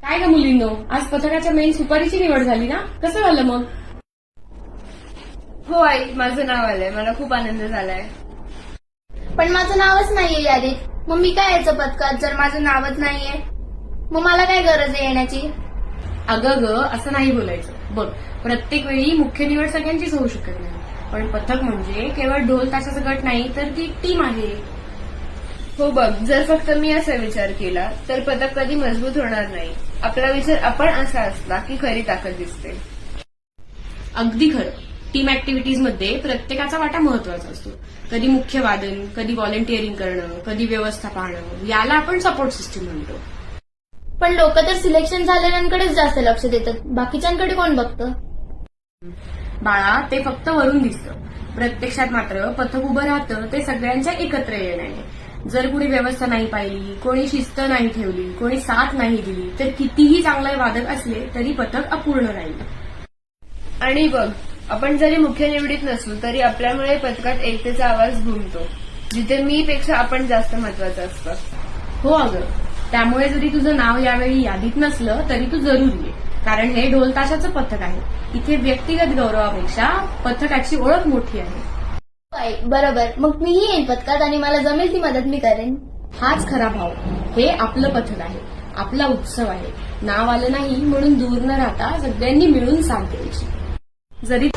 काय ग मुलींनो, आज पथकाच्या मेन सुपारीची निवड झाली ना? कसं झालं मग? हो आई, माझं नाव आलंय. मला खूप आनंद झालाय. पण माझं नावच नाहीये यादीत. मग मी काय यायचं पथकात जर माझं नावच नाहीये? मग मला काय गरज आहे येण्याची? अगं ग, असं नाही बोलायचं. बघ, प्रत्येक वेळी मुख्य निवड सगळ्यांचीच होऊ शकत नाही. पण पथक म्हणजे केवळ ढोल ताशाचा गट नाही, तर ती एक टीम आहे. हो बघ, जर फक्त मी असा विचार केला तर पथक कधी मजबूत होणार नाही. आपला विचार आपण असा असला की खरी ताकद दिसते. अगदी खरं. टीम ऍक्टिव्हिटीजमध्ये प्रत्येकाचा वाटा महत्वाचा असतो. कधी मुख्य वादन, कधी व्हॉलंटिअरिंग करणं, कधी व्यवस्था पाहणं, याला आपण सपोर्ट सिस्टीम म्हणतो. पण लोक तर सिलेक्शन झालेल्यांकडेच जास्त लक्ष देतात. बाकीच्यांकडे कोण बघतं? बाळा, ते फक्त वरून दिसतं. प्रत्यक्षात मात्र पथक उभं राहतं ते सगळ्यांच्या एकत्र येण्याने. जर कुणी व्यवस्था नाही पाहिली, कोणी शिस्त नाही ठेवली, कोणी साथ नाही दिली, तर कितीही चांगले वादक असले तरी पथक अपूर्ण राहील. आणि बघ, आपण जरी मुख्य निवडीत नसलो तरी आपल्यामुळे पथकात एकतेचा आवाज घुमतो. जिथे मी पेक्षा आपण जास्त महत्वाचं असतं. हो अगं, त्यामुळे जरी तुझं नाव यावेळी यादीत नसलं तरी तू जरूर ये. कारण हे ढोल ताशाचं पथक आहे. इथे व्यक्तिगत गौरवापेक्षा पथकाची ओळख मोठी आहे. आई, बरोबर. मग मीही येईन पथकात आणि मला जमेल ती मदत मी करेन. हाच खरा भाव. हे आपलं पथक आहे, आपला उत्सव आहे. नाव आलं नाही म्हणून दूर न राहता सगळ्यांनी मिळून साथ द्यायची. जरी